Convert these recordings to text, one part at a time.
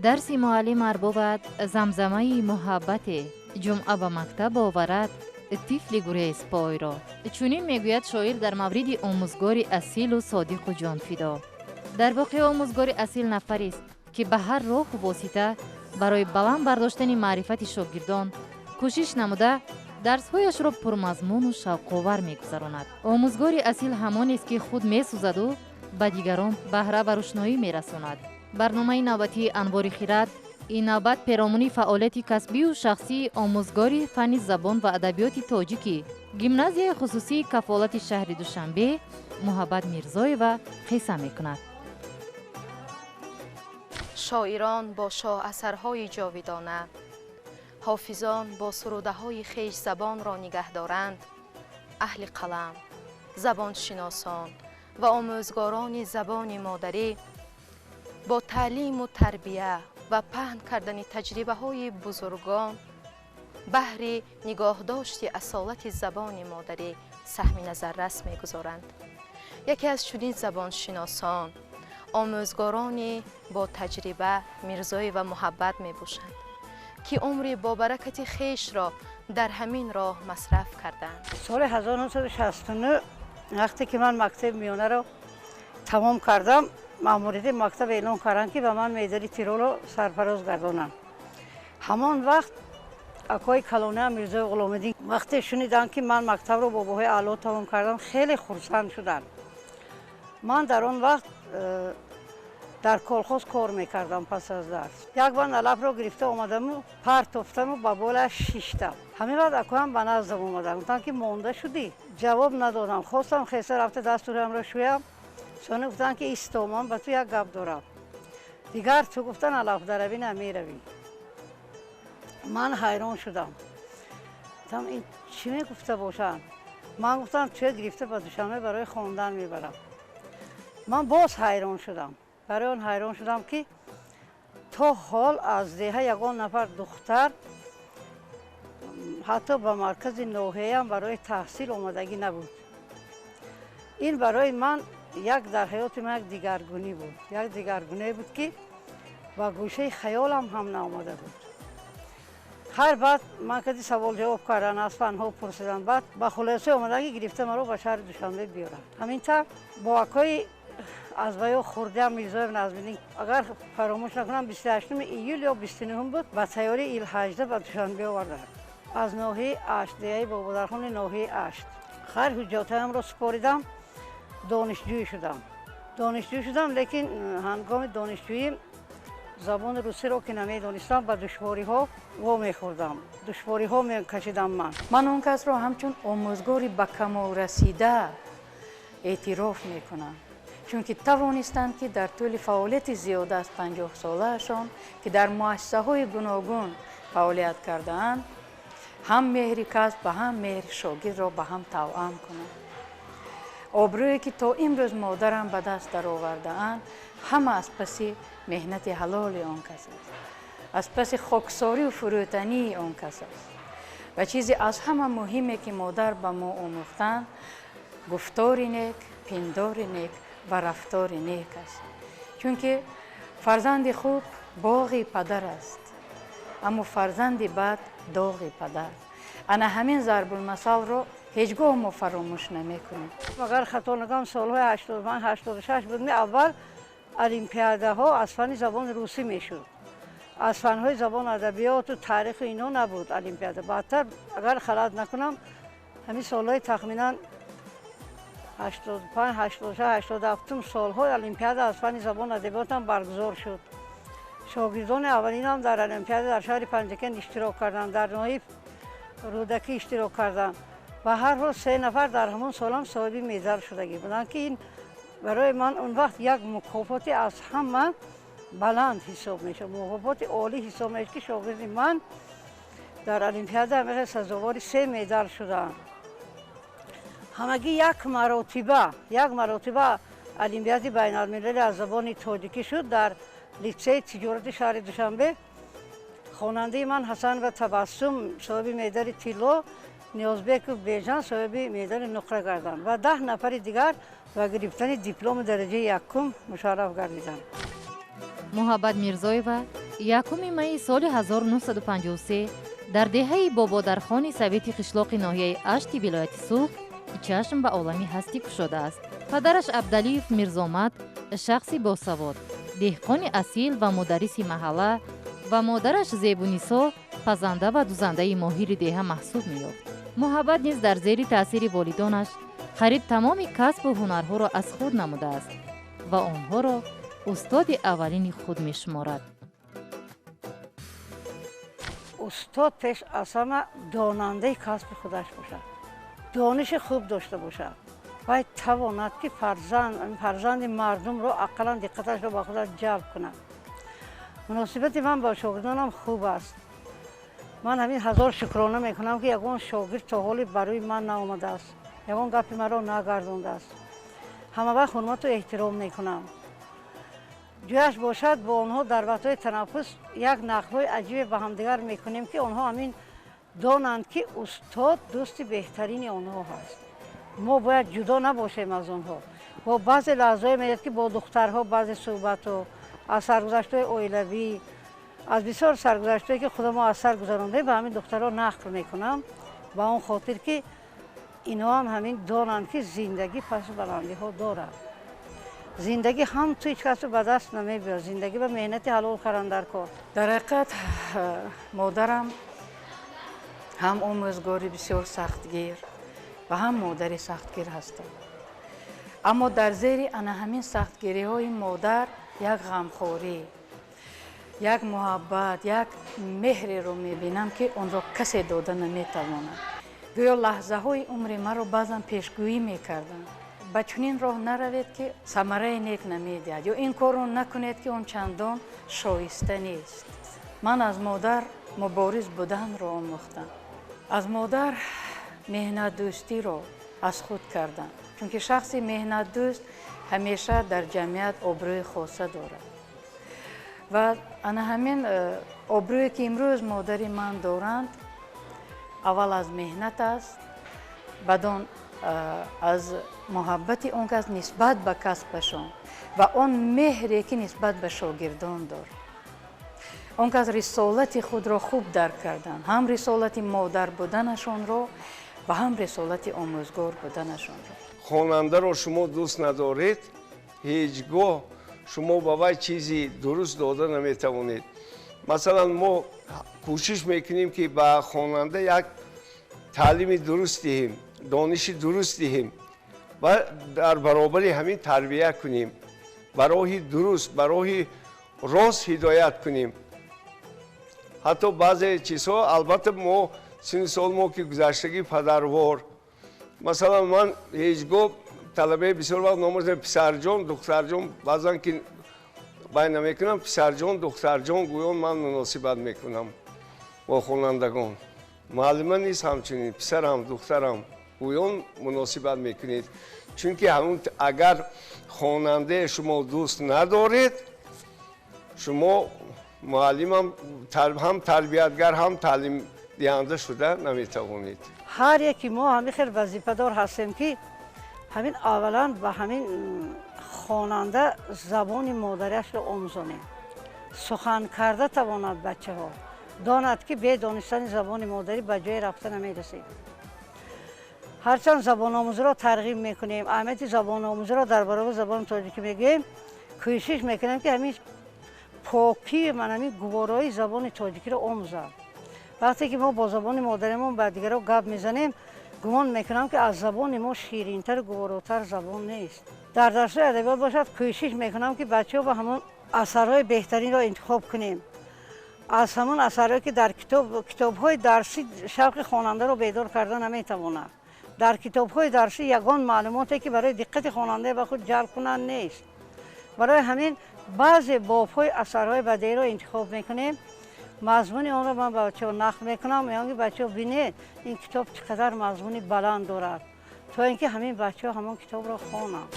درسی معلم اربود زمزمه محبت جمعه به مکتب آورد طفل گریز پای را. چنین میگوید شاعر در مورد آموزگار اصیل و صادق و جانفدا. در واقع آموزگار اصیل نفری است که به هر راه و واسطه برای بلند برداشتن معرفت شاگردان کوشش نموده درس‌هایش را پرمضمون و شوق‌آور می‌گذراند. آموزگار اصیل همان است که خود می‌سوزد و به دیگران بهره و روشنایی می‌رساند. برنامه نوبتی انوار خیرات این نوبت پیرامون فعالیت کسبی و شخصی آموزگار فن زبان و ادبیات تاجیکی گیمنازیای خصوصی کفالت شهر دوشنبه محبت میرزایوا قصه می‌کند. شاعران با شاه اثرهای جاویدانه، حافظان با سروده های خویش زبان را نگه دارند، اهل قلم، زبان شناسان و آموزگاران زبان مادری با تعلیم و تربیه و پهن کردن تجربه های بزرگان بهر نگاهداشت اصالت زبان مادری سهم نظررس می‌گذارند. یکی از چنین زبان شناسان آموزگاران با تجربه میرزای و محبت میباشند که عمر با برکت خیش را در همین راه مصرف کردند. سال 1969 وقتی که من مکتب میانه را تمام کردم، ماموریت مکتب اعلام کردند که به من میدان تیرول را سرفراز گردانند. همان وقت اکای کلانه میرزای غلام‌الدین وقتی شنیدند که من مکتب را با بهای اعلا تمام کردم خیلی خرسند شدند. من در آن وقت در کالخوز کار میکردم. پس از درس یک بار علف را گرفته آمدم و پرت افتادم و با بالش شیشتم. همین بعد اکوام به نزدم اومدن گفتن که مانده شدی. جواب ندادم. خواستم خیسه رفته دستورم را شویم. سانه گفتن که ایستا من به تو یک گپ دارم. دیگر تو گفتن علف دروی نمیروی. من حیران شدم. گفتم این چی میگفته باشن؟ من گفتم توی گرفته به دوشنبه برای خواندن میبرم. من باز حیران شدم. برای آن حیران شدم که تا حال از ده یگان نفر دختر حتی به مرکز نوحه هم برای تحصیل آمدگی نبود. این برای من یک در حیات من یک دیگرگونی بود. یک دیگرگونی بود که با گوشه خیالم هم نآمده بود. هر بعد من کدی سوال جواب کردن از فنها پرسیدن، بعد با خلاصه آمدگی گرفته مرا به شهر دوشنبه بیارن. همینطور با اکای از ویا خورده هم میرزای نازنین اگر فراموش نکنم 28 ایول یا 29 بود با تیاره ایل 18 به دوشنبه آوردن. از ناحیه اشت دیگه با بودرخان ناحیه اشت خیر حجاتم را سپاریدم. دانشجوی شدم لیکن هنگام دانشجویی زبان روسی را که نمیدانستم با دشواری ها میخوردم. دشواری ها میکشیدم. من اون کس را همچون آموزگاری به کمال رسیده اعتراف میکنم، چون که توانستند که در طول فعالیت زیاده از 50 سالهشان که در مؤسسه های گوناگون فعالیت کردند هم مهر کسب و هم مهر شاگرد را به هم توأم کنند. آبرویی که تا امروز مادرم به دست در آورده‌اند همه از پس مهنت حلال آن کس است، از پس خاکساری و فروتنی آن کس است. و چیزی از همه مهمه که مادر به ما آموختند گفتار نیک، پندار نیک و رفتار نیک است. چون که فرزند خوب باغ پدر است، اما فرزند بد داغ پدر. انا همین ضرب المثل رو هیچگاه ما فراموش نمیکنیم. اگر خطا نکنم سالهای 85 86 بود اول المپیاده ها از فن زبان روسی میشد. از فنهای زبان ادبیات و تاریخ اینا نبود المپیاده. بعدتر اگر خلط نکنم همین سالهای تخمینا 85 86 87 سالهای المپیاده از فن زبان ادبیات هم برگزار شد. شاگردان اولین هم در المپیاده در شهر پنجکن اشتراک کردند، در ناحیه رودکی اشتراک کردند و هر روز 3 نفر در همون سال هم صاحب مدال شدگی بودند که این برای من اون وقت یک مکافاتی از همه بلند حساب میشه، مکافات عالی حساب میشه که شاگرد من در المپیاده همیشه سزاوار 3 مدال شدند. همگی یک مرتبه المپیاد بین المللی از زبان تاجیکی شد در لیسه تجارت شهر دوشنبه. خواننده من حسن و تبسم صاحب مدال طلا، نیازبک و بیژن صاحب مدال نقره گردند و 10 نفر دیگر و گرفتن دیپلم درجه یکم مشرف گردیدند. محبت میرزایوا یکم می سال 1953 در دهه بابادرخان سویتی قشلاق ناحیه اشتی ولایت سوخت چشم به عالمی هستی گشوده است. پدرش عبداللیف میرزامد شخصی باسواد، دهقان اصیل و مدرس محله و مادرش زیبونیسا پزنده و دوزنده ماهر دهه محسوب می‌یافت. محبت نیز در زیر تاثیر والدانش قریب تمام کسب و هنرها را از خود نموده است و آنها را استاد اولین خود می‌شمارد. استاد پیش از همه داننده کسب خودش باشد، دانش خوب داشته باشد، باید تواند که فرزند مردم را اقلا دقتش را با خودش جلب کند. مناسبت من با شاگردانم خوب است. من همین هزار شکرانه میکنم که یگان شاگرد تا حالی برای من نآمده است، یگان گپی مرا نگردانده است. همه وقت حرمت و احترام میکنم. جویش باشد با آنها در وقتهای تنفس یک نقل‌های عجیب به همدیگر میکنیم که آنها همین دانند که استاد دوست بهترین آنها هست. ما باید جدا نباشیم از آنها. با بعضی لحظه‌های میاد که با دخترها بعضی صحبت‌ها از سرگذشت‌های اویلوی، از بسیار سرگذشت‌هایی که خدا ما از سر گذرانده به همین دخترها نقل میکنم با اون خاطر که اینا هم همین دانند که زندگی پس بلندی‌ها دارد. زندگی هم تو هیچ کس رو به دست نمیبره. زندگی به مهنت حلال کردن در کار. در حقیقت مادرم هم آموزگاری بسیار سختگیر و هم مادری سختگیر هستم. اما در زیر همین سختگیری های مادر یک غمخوری، یک محبت، یک مهر رو میبینم که اون رو کسی داده نمیتواند. گویا لحظه های عمر مرا بعضا پیشگویی میکردن. به چنین راه نروید که ثمره نیک نمیدهد یا این کار رو نکنید که اون چندان شایسته نیست. من از مادر مبارز بودن رو آموختم. از مادر مهنت دوستی رو از خود کردم، چون که شخصی مهنت دوست همیشه در جمعیت آبروی خاصه دارد و همین آبرویی که امروز مادری من دارند اول از مهنت است، بعداً از محبت اون کس نسبت به کسبشان و اون مهری که نسبت به شاگردان دارد. اون کس رسالت خود را خوب درک کردن، هم رسالت مادر بودنشان را و هم رسالت آموزگار بودنشان را. خواننده را شما دوست ندارید، هیچگاه شما با وی چیزی درست داده نمیتوانید. مثلا ما کوشش میکنیم که به خواننده یک تعلیم درست دهیم، دانش درست دهیم و در برابر همین تربیت کنیم، برای درست، برای راست هدایت کنیم. حتی بعضی چیزها البته ما سن سال ما که گذشتگی پدروار، مثلا من هیچگاه طلبه بسیار وقت نامرد پسرجان دخترجان بعضا که باید نمیکنم پسرجان دخترجان گویان من مناسبت میکنم با خوانندگان. معلمه نیست همچنین پسرم دخترم گویان مناسبت میکنید، چون که همون اگر خواننده شما دوست ندارید شما معلم هم تربیتگر هم تعلیم دهنده شده نمیتوانید. هر یکی ما همین خیلی وظیفه دار هستیم که همین اولا به همین خواننده زبان مادریش رو آموزانیم. سخن کرده تواند بچه ها داند که به دانستن زبان مادری به جای رفته نمیرسید. هرچند زبان آموزی را ترغیب میکنیم، اهمیت زبان آموزی را در برابر زبان تاجیکی میگیم، کوشش میکنیم که همین پاکی من همین گوارای زبان تاجیکی را آموزم. وقتی که ما با زبان مادریمون با دیگران گپ میزنیم گمان میکنم که از زبان ما شیرینتر و گواراتر زبان نیست. در درس ادبیات باشد کوشش میکنم که بچه‌ها با همون اثرهای بهترین را انتخاب کنیم. از همون اثرهایی که در کتاب‌های درسی شوق خواننده را بیدار کردن نمیتواند. در کتاب‌های درسی یگان معلوماتی که برای دقت خواننده به خود جلب کنند نیست. برای همین بعضی باب‌های اثرهای بدیعی را انتخاب میکنیم. مضمون آن را من به بچه‌ها نقل میکنم میگم بچه‌ها ببینید این کتاب چقدر مضمون بلند دارد تا اینکه همین بچه‌ها همون کتاب را خوانند.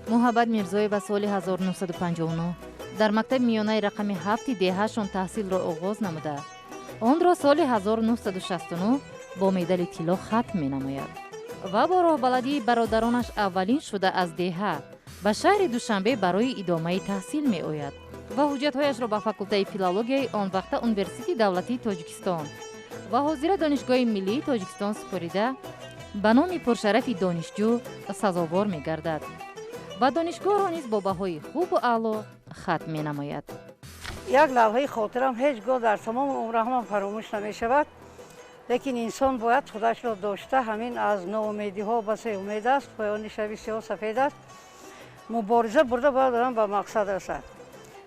محبت میرزایی به سال 1959 در مکتب میانه رقم 7 دهه‌شان تحصیل را آغاز نموده. آن را سال 1969 با مدال طلا ختم می‌نماید و با راهبلدی برادرانش اولین شده از دهه به شهر دوشنبه برای ادامه تحصیل می‌آید. ва ҳуҷҷатҳояшро ба факултаи филологияи он вақта университети давлатии тоҷикистон ва ҳозира донишгоҳи миллии тоҷикистон супорида ба номи пуршарафи донишҷӯ сазовор мегардад ва донишгоҳро низ бо баҳои хубу аъло хатм менамояд. як лавҳаи хотирам ҳеҷ гоҳ дар тамоми умраҳман фаромӯш намешавад. лекин инсон бояд худашро дошта ҳамин аз ноумедиҳо ба се умед аст, поёни шаби сиёҳ сафед аст, мубориза бурда бояд одам ба мақсад расад.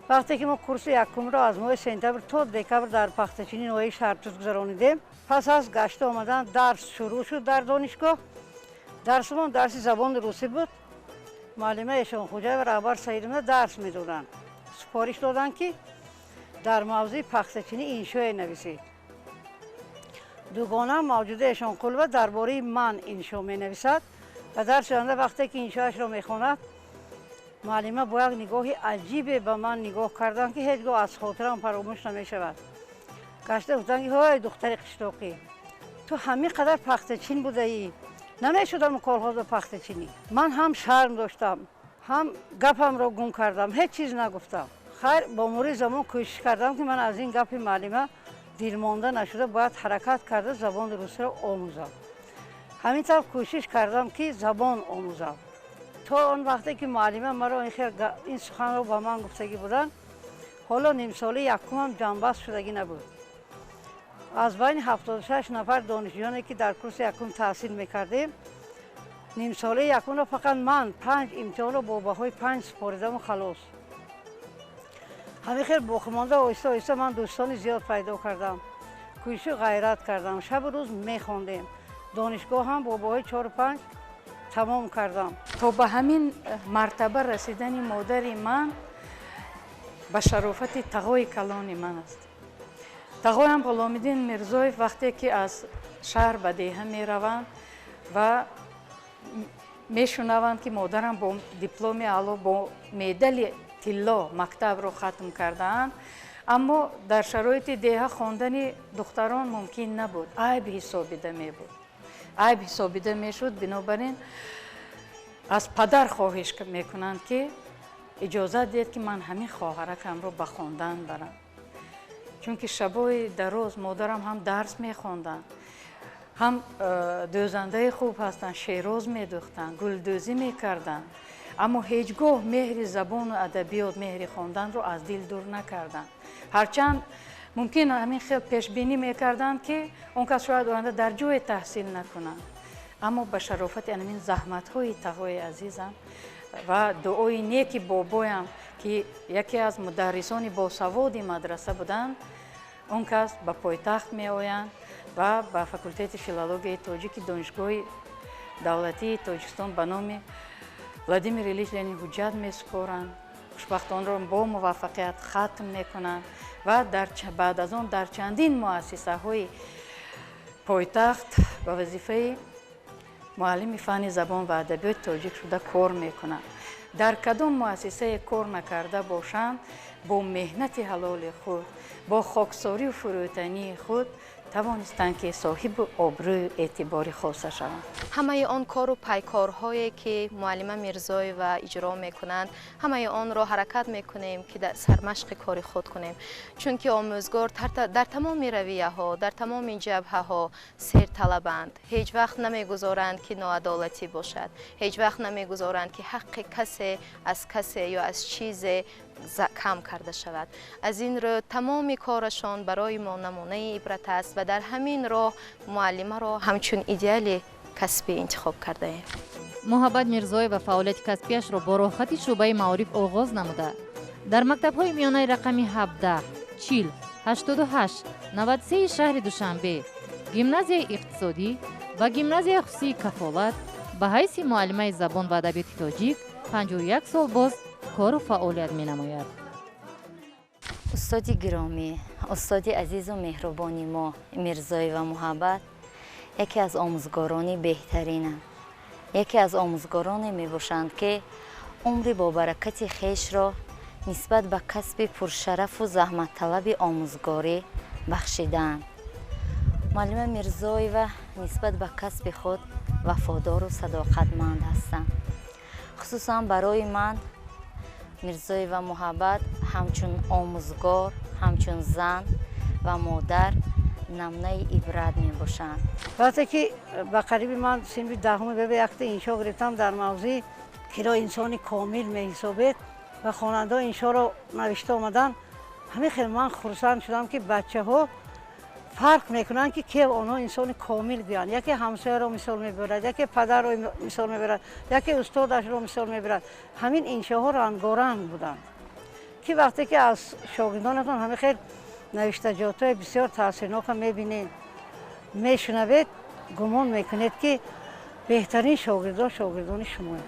вақте ки мо курси якумро аз моҳи сентябр то декабр дар пахтачинӣ ноҳияи шаҳртӯз гузаронидем, пас аз гашта омадан дарс шурӯъ шуд дар донишгоҳ. дарсимон дарси забони русӣ буд. муаллима эшонхоҷаева ва раҳбар саидовна дарс медоданд. супориш доданд ки дар мавзӯи пахтачинӣ иншое нависед. дугона мавҷуда эшонқулова дар бораи ман иншо менависад ва дарси оянда вақте ки иншоашро мехонад, муаллима бо як нигоҳи аҷибе ба ман нигоҳ карданд, ки ҳеҷ гоҳ аз хотирам фаромӯш намешавад. гашта гуфтанд ки ҳой духтари қиштоқӣ, ту ҳамин қадар пахтачин будаӣ, намешудам колхоза пахтачинӣ. ман ҳам шарм доштам, ҳам гапамро гум кардам, ҳеҷ чиз нагуфтам. хайр бо мурори замон кӯшиш кардам, ки ман аз ин гапи муаллима дилмонда нашуда бояд ҳаракат карда забони русиро омӯзам. ҳамин тавр кӯшиш кардам, ки забон омӯзам. то он вақте ки муаллима маро ин суханро ба ман гуфтагӣ буданд, ҳоло нимсоли якумам ҷанбаст шудагӣ набуд. аз байни 76 нафар донишҷӯёне ки дар курси якум таҳсил мекардем, нимсоли якумро фақат ман 5 имтиҳонро бо баҳои 5 супоридаму халос. ҳамин хел боқимонда оҳиста оҳиста ман дӯстони зиёд пайдо кардам. кӯшишу ғайрат кардам, шабу рӯз мехондем. донишгоҳ ҳам бо баҳои 4-5 тамом кардам. то ба ҳамин мартаба расидани модари ман ба шарофати тағои калони ман аст. тағоям ғуломиддин мирзоев вақте ки аз шаҳр ба деҳа мераванд ва мешунаванд ки модарам бо дипломи аъло бо медали тилло мактабро хатм кардаанд, аммо дар шароити деҳа хондани духтарон мумкин набуд, айб ҳисобида мебуд, айб ҳисобида мешуд. бинобар ин аз падар хоҳиш мекунанд ки иҷозат диҳед ки ман ҳамин хоҳаракамро ба хондан барам. чунки шабои дароз модарам ҳам дарс мехонданд, ҳам дӯзандаи хуб ҳастанд, шеъроз медӯхтанд, гулдӯзӣ мекарданд, аммо ҳеҷ гоҳ меҳри забону адабиёт, меҳри хонданро аз дил дур накарданд. ҳарчанд мумкин ҳамин хел пешбинӣ мекарданд ки он кас шояд оянда дар ҷое таҳсил накунанд, аммо ба шарофати ҳамин заҳматҳои тағои азизам ва дуои неки бобоям ки яке аз мударрисони босаводи мадраса буданд, он кас ба пойтахт меоянд ва ба факултети филологияи тоҷики донишгоҳи давлатии тоҷикистон ба номи Владимир Ильич Ленин ҳуҷҷат месупоранд, хушбахтонро бо муваффақият хатм мекунанд ва баъд аз он дар чандин муассисаҳои пойтахт ба вазифаи муаллими фанни забон ва адабиёти тоҷик шуда кор мекунанд. дар кадом муассисае кор накарда бошанд, бо меҳнати ҳалоли худ, бо хоксорию фурӯтании худ тавонистанд ки соҳиби обрӯю эътибори хоса шаванд. ҳамаи он кору пайкорҳое ки муаллима мирзоева иҷро мекунанд, ҳамаи онро ҳаракат мекунем ки сармашқи кори худ кунем, чунки омӯзгор дар тамоми равияҳо, дар тамоми ҷабҳаҳо серталабанд. ҳеҷ вақт намегузоранд ки ноадолатӣ бошад, ҳеҷ вақт намегузоранд ки ҳаққи касе аз касе ё аз чизе кам карда шавад. аз ин рӯ тамоми корашон барои мо намунаи ибрат аст ва дар ҳамин роҳ муаллимаро ҳамчун идеали касбӣ интихоб кардаем. муҳаббат мирзоева фаъолияти касбиашро бо роҳхати шӯъбаи маориф оғоз намуда, дар мактабҳои миёнаи рақами 17, 40, 88, 93 шаҳри Душанбе, гимназияи иқтисодӣ ва гимназияи хусусии кафолат ба ҳайси муаллимаи забон ва адабиёти тоҷик 51 сол боз кору фаъолият менамояд. устоди гиромӣ, устоди азизу меҳрубони мо Мирзоева Муҳаббат яке аз омӯзгорони беҳтаринанд. яке аз омӯзгороне мебошанд ки умри бобаракати хешро нисбат ба касби пуршарафу заҳматталаби омӯзгорӣ бахшидаанд. муаллима Мирзоева нисбат ба касби худ вафодору садоқатманд ҳастанд. хусусан барои ман Мирзоева Муҳаббат ҳамчун омӯзгор, ҳамчун зан ва модар намунаи ибрат мебошанд. вақте ки ба қариби ман синфи даҳуми бе якта иншо гирифтам дар мавзӯи киро инсони комил меҳисобед ва хонандаҳо иншоро навишта омадан, ҳамин хеле ман хурсанд шудам ки бачаҳо фарқ мекунанд ки ки онҳо инсони комил гӯянд. яке ҳамсояро мисол мебарад, яке падарро мисол мебарад, яке устодашро мисол мебарад. ҳамин иншоҳо рангоранг буданд ки вақте ки аз шогирдонатон ҳамин хел навиштаҷотҳои бисёр таъсирнока мебинед, мешунавед, гумон мекунед ки беҳтарин шогирдон шогирдони шумоед.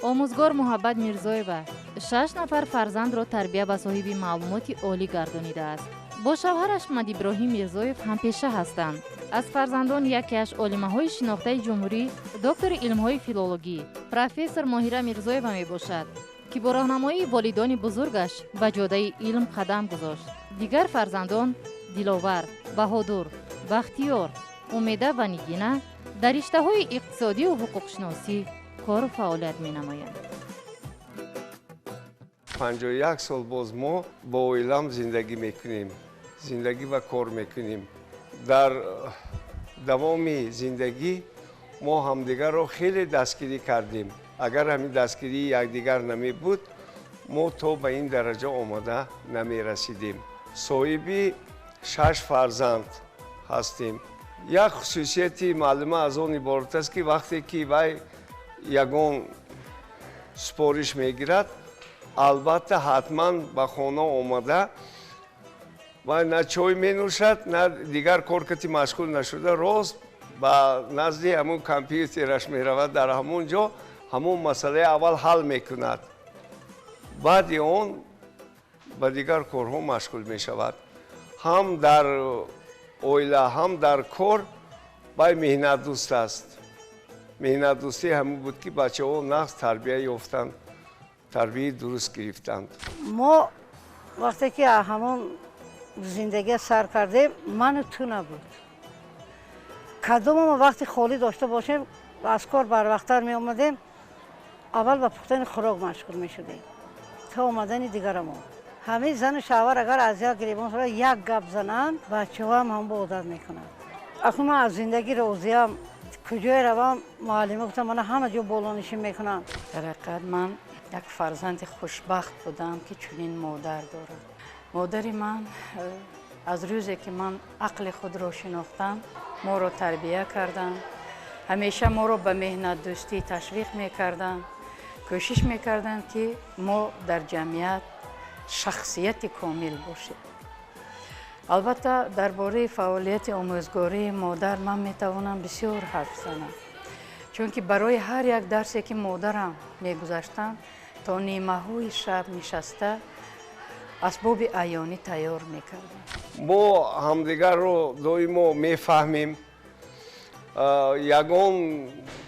омӯзгор муҳаббат мирзоева 6 нафар фарзандро тарбия ва соҳиби маълумоти олӣ гардонидааст. бо шавҳараш мадиброҳим мирзоев ҳампеша ҳастанд. аз фарзандон якеаш олимаҳои шинохтаи ҷумҳурӣ, доктори илмҳои филологӣ, профессор моҳира мирзоева мебошад, ки бо роҳнамоии волидони бузургаш ба ҷодаи илм қадам гузошт. дигар фарзандон диловар, баҳодур, бахтиёр, умеда ва нигина дар риштаҳои иқтисодию ҳуқуқшиносӣ кору фаъолият менамоянд. 51 сол боз мо бо оилам зиндагӣ мекунем, зиндагӣ ва кор мекунем. дар давоми зиндагӣ мо ҳамдигарро хеле дастгирӣ кардем. агар ҳамин дастгирии якдигар намебуд, мо то ба ин дараҷа омода намерасидем. соҳиби 6 фарзанд ҳастем. як хусусияти маълума аз он иборат аст ки вақте ки вай ягон супориш мегирад, албатта ҳатман ба хона омада вай на чой менӯшад, на дигар коркати машғул нашуда, рост ба назди ҳамун компютераш меравад, дар ҳамун ҷо ҳамун масъалаи аввал ҳал мекунад. баъди он ба дигар корҳо машғул мешавад. ҳам дар оила, ҳам дар кор вай меҳнатдӯст аст. меҳнатдӯстӣ ҳамин буд ки бачаҳо нағз тарбия ёфтанд, тарбияи дуруст гирифтанд. мо вақте ки ҳамон зиндагӣ сар кардем, ману ту набуд. кадомо мо вақти холӣ дошта бошем, аз кор барвақттар меомадем, аввал ба пухтани хӯрок машғул мешудем то омадани дигарамо. ҳамин зану шавҳар агар аз як гиребон як гап зананд, бачаҳоам ҳамбо одат мекунанд. акнун ман аз зиндагӣ розиам. куҷое равам, муаллима гуфтам мана ҳама ҷо болонишин мекунанд. дар ҳақиқат ман як фарзанди хушбахт будам ки чунин модар дорам. модари ман аз рӯзе ки ман ақли худро шинохтам, моро тарбия карданд. ҳамеша моро ба меҳнатдӯстӣ ташвиқ мекарданд. кӯшиш мекарданд ки мо дар ҷамъият шахсияти комил бошем. албатта дар бораи фаъолияти омӯзгории модар ман метавонам бисёр ҳарф занам, чунки барои ҳар як дарсе ки модарам мегузаштам, то нимаҳои шаб нишаста асбоби аёнӣ тайёр мекардам. мо ҳамдигарро доимо мефаҳмем. ягон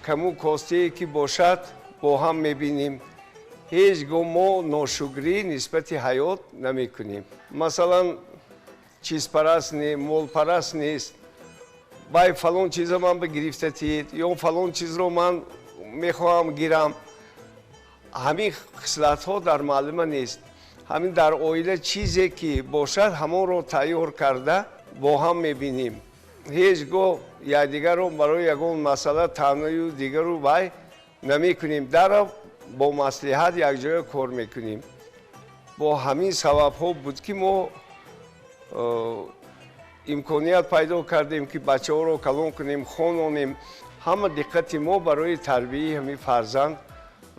каму костие ки бошад бо ҳам мебинем. ҳеҷ гоҳ мо ношукрӣ нисбати ҳаёт намекунем. масалан, чизпараст не, молпараст нест. вай фалон чизро ман бигирифта тиед, ё фалон чизро ман мехоҳам гирам. ҳамин хислатҳо дар маълума нест. ҳамин дар оила чизе ки бошад, ҳамонро тайёр карда бо ҳам мебинем. ҳеҷ гоҳ якдигарро барои ягон масъала таънаю дигару вай намекунем. дарав бо маслиҳат якҷоя кор мекунем. бо ҳамин сабабҳо буд ки мо имконият пайдо кардем ки бачаҳоро калон кунем, хононем. ҳама диққати мо барои тарбияи ҳамин фарзанд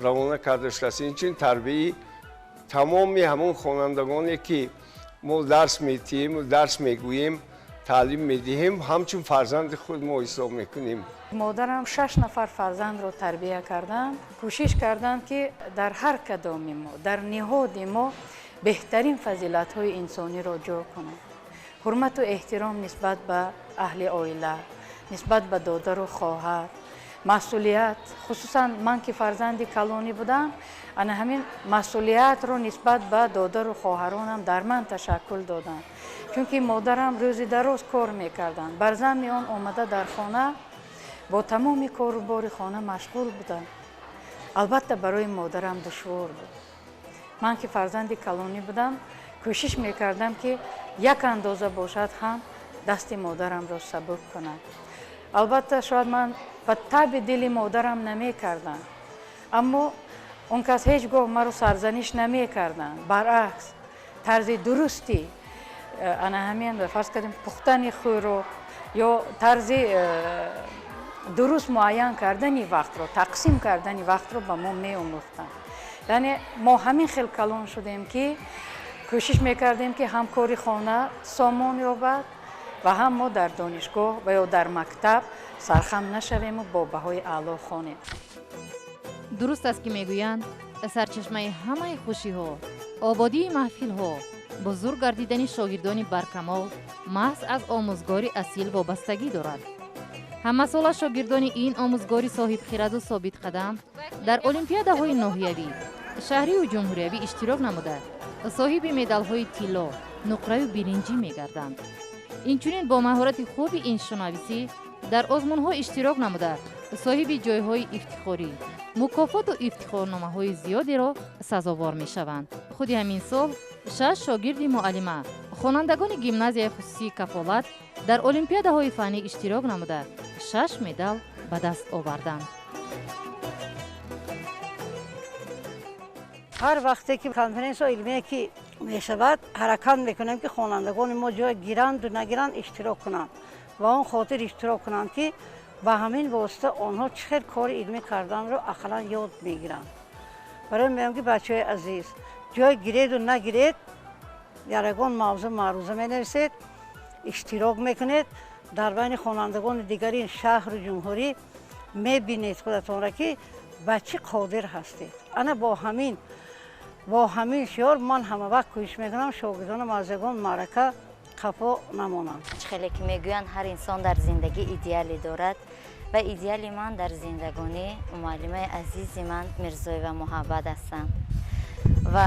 равона карда шудааст. инчунин тарбияи тамоми ҳамон хонандагоне ки мо дарс метиҳем, дарс мегӯем, таълим медиҳем, ҳамчун фарзанди худ мо ҳисоб мекунем. модарам 6 нафар фарзандро тарбия карданд. кӯшиш карданд ки дар ҳар кадоми мо, дар ниҳоди мо беҳтарин фазилатҳои инсониро ҷо кунанд. ҳурмату эҳтиром нисбат ба аҳли оила, нисбат ба додару хоҳар, масъулият, хусусан ман ки фарзанди калонӣ будам, ана ҳамин масъулиятро нисбат ба додару хоҳаронам дар ман ташаккул доданд. чунки модарам рӯзи дароз кор мекарданд. бар замми он омада дар хона бо тамоми кору бори хона машғул буданд. албатта барои модарам душвор буд. من که فرزند کلونی بودم کوشش میکردم که یک اندازه باشد هم دست مادرم را سبک کنم. البته شاید من به تب دل مادرم نمیکردم، اما اون کس هیچگاه مرا سرزنش نمیکردن. برعکس طرز درستی انا همین فرض کردیم پختن خور یا طرز درست معین کردن وقت رو، تقسیم کردن وقت رو به ما می آموختن. یعنی ما همین خیلی کلان شدیم که کوشش میکردیم که هم کاری خانه سامان یابد و هم ما در دانشگاه و یا در مکتب سرخم نشویم و با بهای اعلا خوانیم. درست است که میگویند سرچشمه همه خوشی ها، آبادی محفل ها، بزرگ گردیدن شاگردان برکمال محض از آموزگاری اصیل وابستگی دارد. همه ساله شاگردان این آموزگاری صاحب خرد و ثابت قدم در المپیادهای ناحیوی، شهری و جمهوریوی اشتراک نموده صاحب مدال های طلا، نقره و برنجی میگردند. اینچنین با مهارت خوب این شناویسی در آزمون ها اشتراک نموده صاحب جای های افتخاری، مکافات و افتخارنامه های زیادی را سزاوار می شوند. خود همین سال 6 شاگرد معلمه خوانندگان گیمنازیای خصوصی کفالت در المپیادهای فنی اشتراک نموده 6 مدال به دست آوردند. هر وقتی که کنفرانس علمی که می شود حرکت میکنیم که خوانندگان ما جای گیرند و نگیرند اشتراک کنند و اون خاطر اشتراک کنند که با همین واسطه آنها چقدر کار علمی کردن رو اقلا یاد میگیرند. برای میگم که بچه های عزیز جای گیرید و نگیرید یارگان موضوع معروضه می نویسید، اشتراک میکنید در بین خوانندگان دیگری شهر و جمهوری میبینید خودتان را که بچه قادر هستید. انا با همین شعار من همه وقت کوشش میکنم شاگردان موزگان معرکه خفا نمانم. خیلی که میگویند هر انسان در زندگی ایدئالی دارد و ایدئال من در زندگانی معلمه عزیز من میرزایوا محبت هستند و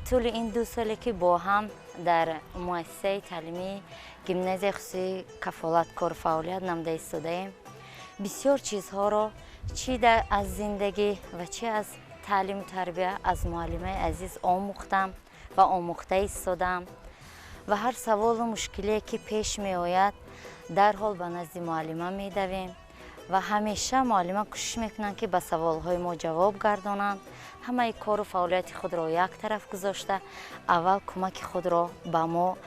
طول این 2 سالی که با هم در مؤسسه تعلیمی گیمنازیای خصوصی کفالت کار فعالیت نموده ایستاده‌ایم. بسیار چیزها را چی از زندگی و چی از تعلیم و تربیت از معلمه عزیز آموختم و آموخته ایستادم و هر سوال و مشکلی که پیش می آید در حال به نزد معلمه می دویم و همیشه معلمه کوشش میکنند که به سوالهای ما جواب گردانند. همه کار و فعالیت خود را یک طرف گذاشته اول کمک خود را به ما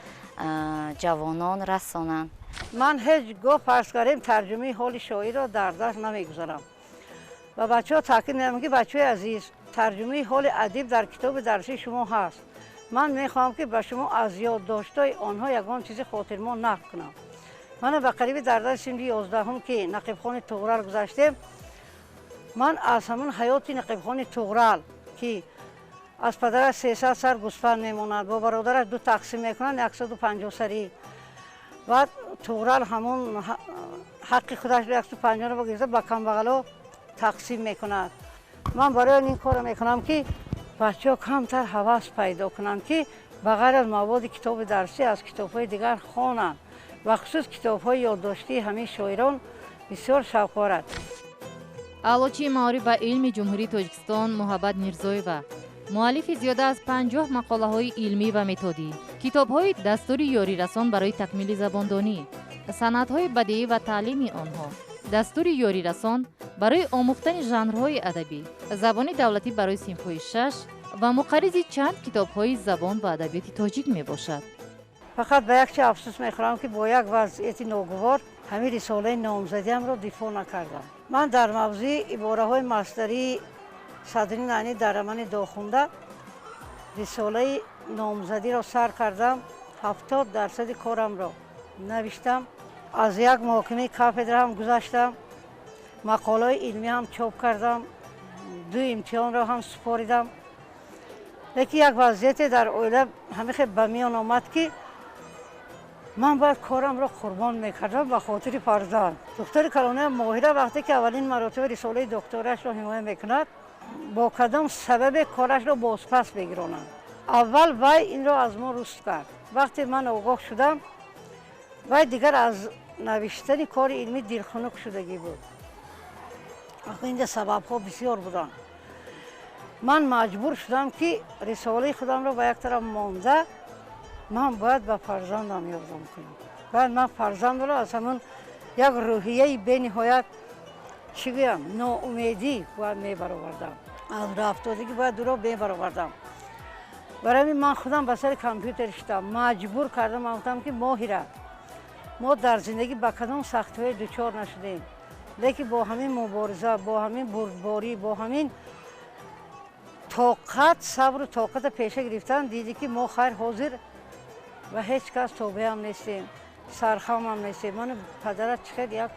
جوانان رسانند. من هیچگاه فرض کردیم ترجمه حال شاعر را در دست نمیگذارم و بچه ها تاکید میکنم که بچه های عزیز ترجمه حال ادیب در کتاب درسی شما هست. من میخوام که به شما از یادداشت‌های آنها یگان چیز خاطر ما نقل کنم. من به قریب در درس سنف 11 که نقیبخان طغرل گذاشتم، من از همون حیات نقیبخان طغرل که از پدر 300 سر گوسفند میموند با برادرش 2 تقسیم میکنند 150 سری و طغرل همون حق خودش رو 150 رو بگیرد با کمبغلا تقسیم میکند. من برای این کار میکنم که بچه ها کمتر هوس پیدا کنند که بغیر از مواد کتاب درسی از کتاب‌های دیگر خوانند و خصوص کتاب‌های یادداشتی همین شاعران بسیار شوق‌آور. اعلاچی معارف و علم جمهوری تاجیکستان محبت میرزایوا مؤلف زیاده از 50 مقاله‌های علمی و متدی، کتاب‌های دستوری یاری رسان برای تکمیل زباندانی، سندهای بدیعی و تعلیمی آنها، دستور یاری رسان برای آموختن ژانرهای ادبی، زبان دولتی برای صنف‌های 6 و مقرض چند کتاب‌های زبان و ادبیات تاجیک میباشد. فقط به یک چه افسوس میخورم که با یک وضعیت ناگوار همین رساله نامزدیم را دفاع نکردم. من در موضوع عباره‌های مصدری صدرین عینی در من داخونده رساله نامزدی را سر کردم. 70% کارم را نوشتم. از یک محاکمه کافدره هم گذاشتم. مقاله علمی هم چاپ کردم. 2 امتحان را هم سپاریدم. لیکن یک وضعیت در اوله همیشه به میان آمد که من باید کارم را قربان میکردم به خاطر فرزند. دکتر کلانی ماهره وقتی که اولین مراتب رساله دکترش را حمایت میکند با کدام سبب کارش را بازپس بگیراند. اول وی این را از ما رست کرد. وقتی من آگاه شدم وی دیگر از نوشتن کار علمی دلخنک شدگی بود. این سبب ها بسیار بودند. من مجبور شدم که رساله خودم را به یک طرف مانده من باید به فرزندم یاردم کنم. باید من فرزند را از همون یک روحیه به نهایت چی بگم ناامیدی باید میبرآوردم، از رفتادگی باید دورا میبرآوردم. برای همین من خودم به سر کامپیوتر شدم، مجبور کردم گفتم که ماهیره ما در زندگی با کدام سختی‌های دچار نشدیم، لیکن با همین مبارزه، با همین بردباری، با همین طاقت، صبر و طاقت پیشه گرفتن دیدی که ما خیر حاضر و هیچ کس توبه هم نیستیم، سرخم هم نیستیم. من پدرت چقدر یک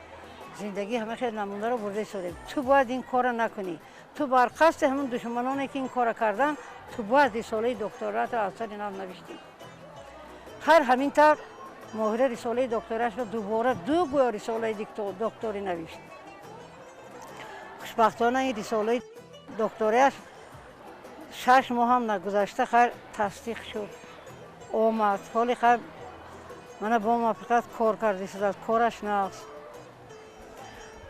زندگی همه خیلی نمونده رو برده شدیم. تو باید این کار نکنی، تو بر قصد همون دشمنانی که این کار کردن تو باید رساله دکترات رو از سر اینا نوشتی. هر همین طور ماهر رساله دکترش رو دوباره دو گویا رساله دکتری نوشت. خوشبختانه این رساله دکتریش 6 ماه هم نگذشته خیر تصدیق شد آمد. حالی خیر من با موفقیت کار کردی شد، از کارش نقص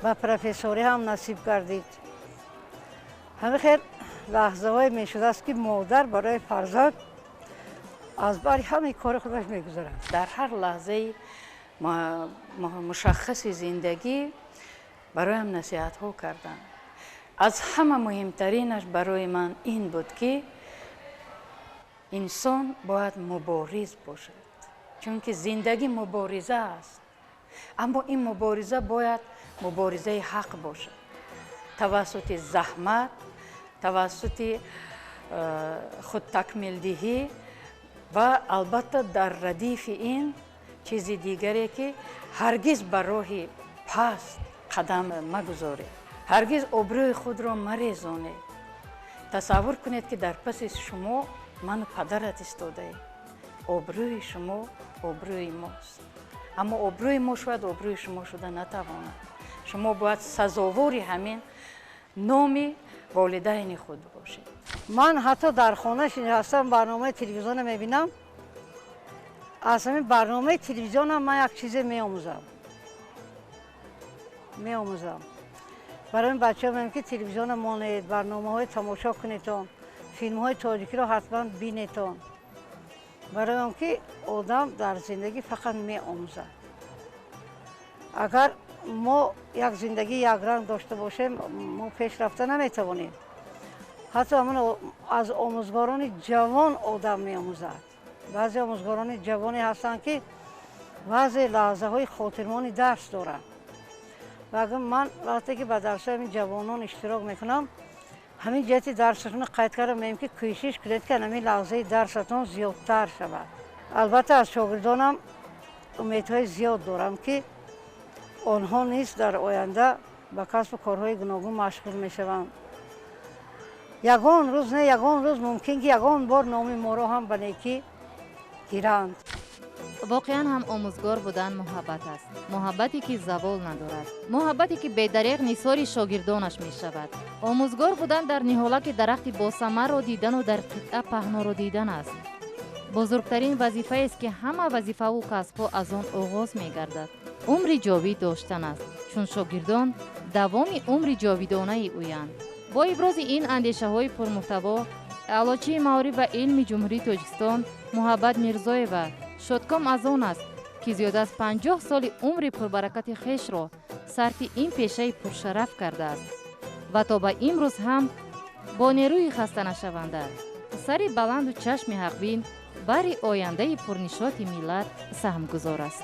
و پروفسوری هم نصیب کردید. همه خیر لحظه های می شده است که مادر برای فرزند از بر همه کار خودش می گذارد. در هر لحظه مشخص زندگی برایم نصیحت ها کردن. از همه مهمترینش برای من این بود که انسان باید مبارز باشد، چون که زندگی مبارزه است، اما این مبارزه باید مبارزه حق باشد، توسط زحمت، توسط خود تکمیل دهی و البته در ردیف این چیز دیگری که هرگز بر راه پست قدم مگذارید، هرگز آبروی خود را مریزانید. تصور کنید که در پس شما من و پدرت ایستاده، آبروی شما آبروی ماست، اما آبروی ما شاید آبروی شما شده نتواند. شما باید سزاوار همین نام والدین خود باشید. من حتی در خانه هستم برنامه تلویزیون میبینم، از همین برنامه تلویزیون هم من یک چیز میآموزم. برای این بچه میگم که تلویزیون مانید، برنامه های تماشا کنیدون، فیلم های تاجیکی را حتما بینیدون. برای اون که آدم در زندگی فقط میآموزد. اگر ما یک زندگی یک رنگ داشته باشیم ما پیش رفته نمیتوانیم. حتی همون از آموزگاران جوان آدم میآموزد. بعضی آموزگاران جوانی هستند که بعضی لحظه های خاطرمانی درس دارند. و اگر من وقتی که به درس همین جوانان اشتراک میکنم همین جهت درستون قید کردم میگم که کوشش کنید که همین لحظه درستون زیادتر شود. البته از شاگردانم امیدهای زیاد دارم که آنها نیز در آینده به کسب کارهای گوناگون مشغول میشوند. یگان روز نه یگان روز ممکن که یگان بار نام ما را هم به نیکی گیرند. واقعا هم آموزگار بودن محبت است، محبتی که زوال ندارد، محبتی که بی‌دریغ نثار شاگردانش می شود. آموزگار بودن در نهالک درخت با ثمر را دیدن و در قطعه پهنا را دیدن است. بزرگترین وظیفه است که همه وظیفه و کسب‌ها از آن آغاز می گردد. عمر جاوید داشتن است، چون شاگردان دوام عمر جاویدانه اویند. با ابراز این اندیشه های پرمحتوا، اعلاچی معارف و علم جمهوری تاجیکستان محبت میرزایوا شادکام از آن است که زیاد از 50 سال عمر پربرکت خویش را صرف این پیشه پرشرف کرده است و تا به امروز هم با نیروی خسته نشونده سری بلند و چشم حقبین بر آینده پرنشاط ملت سهم گذار است.